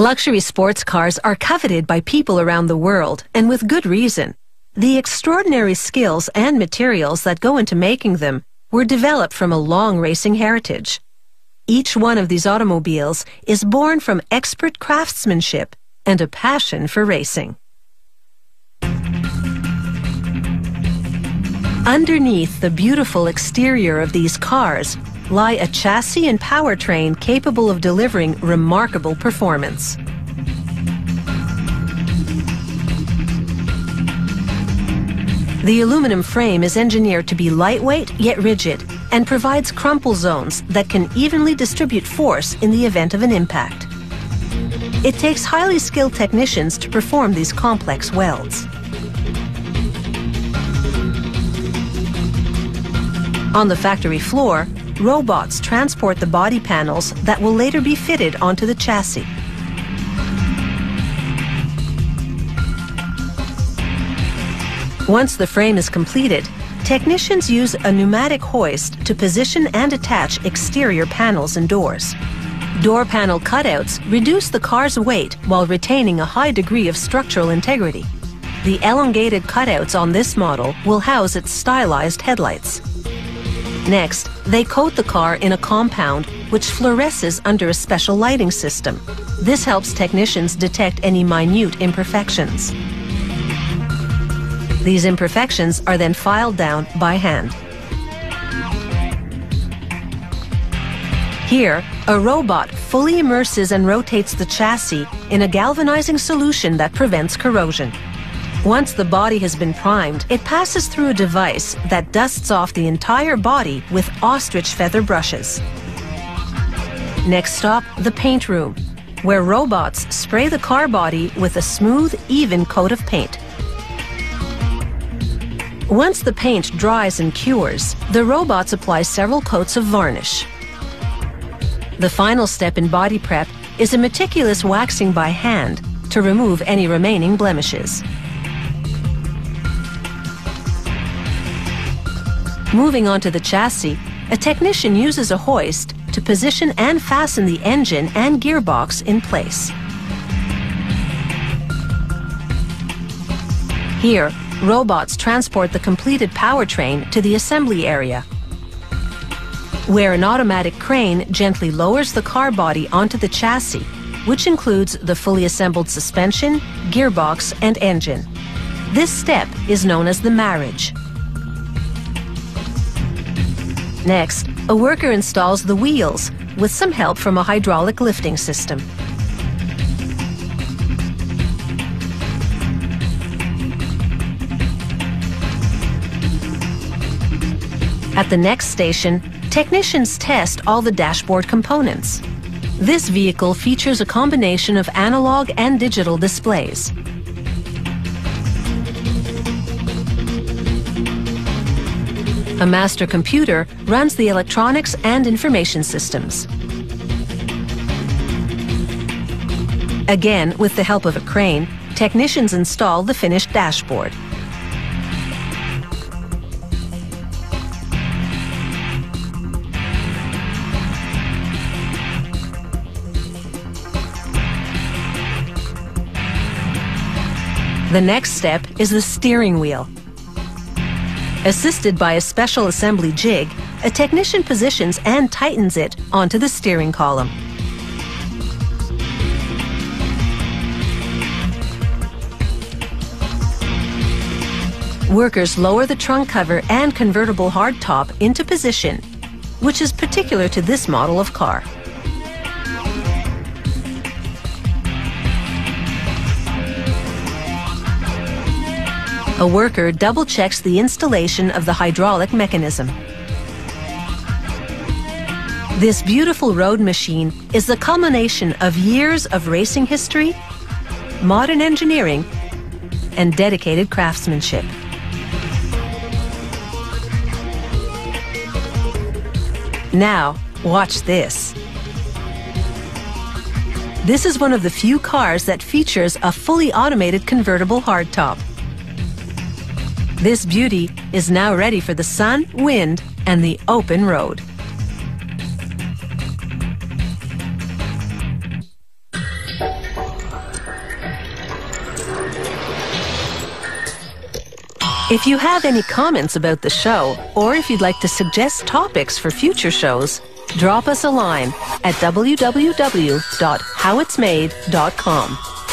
Luxury sports cars are coveted by people around the world, and with good reason. The extraordinary skills and materials that go into making them were developed from a long racing heritage. Each one of these automobiles is born from expert craftsmanship and a passion for racing. Underneath the beautiful exterior of these cars lie a chassis and powertrain capable of delivering remarkable performance. The aluminum frame is engineered to be lightweight yet rigid and provides crumple zones that can evenly distribute force in the event of an impact. It takes highly skilled technicians to perform these complex welds. On the factory floor, robots transport the body panels that will later be fitted onto the chassis. Once the frame is completed, technicians use a pneumatic hoist to position and attach exterior panels and doors. Door panel cutouts reduce the car's weight while retaining a high degree of structural integrity. The elongated cutouts on this model will house its stylized headlights. Next, they coat the car in a compound which fluoresces under a special lighting system. This helps technicians detect any minute imperfections. These imperfections are then filed down by hand. Here, a robot fully immerses and rotates the chassis in a galvanizing solution that prevents corrosion. Once the body has been primed, it passes through a device that dusts off the entire body with ostrich feather brushes. Next stop, the paint room, where robots spray the car body with a smooth, even coat of paint. Once the paint dries and cures, the robots apply several coats of varnish. The final step in body prep is a meticulous waxing by hand to remove any remaining blemishes. Moving on to the chassis, a technician uses a hoist to position and fasten the engine and gearbox in place. Here, robots transport the completed powertrain to the assembly area, where an automatic crane gently lowers the car body onto the chassis, which includes the fully assembled suspension, gearbox, and engine. This step is known as the marriage. Next, a worker installs the wheels with some help from a hydraulic lifting system. At the next station, technicians test all the dashboard components. This vehicle features a combination of analog and digital displays. A master computer runs the electronics and information systems. Again, with the help of a crane, technicians install the finished dashboard. The next step is the steering wheel. Assisted by a special assembly jig, a technician positions and tightens it onto the steering column. Workers lower the trunk cover and convertible hardtop into position, which is particular to this model of car. A worker double-checks the installation of the hydraulic mechanism. This beautiful road machine is the culmination of years of racing history, modern engineering, and dedicated craftsmanship. Now, watch this. This is one of the few cars that features a fully automated convertible hardtop. This beauty is now ready for the sun, wind, and the open road. If you have any comments about the show, or if you'd like to suggest topics for future shows, drop us a line at www.howitsmade.com.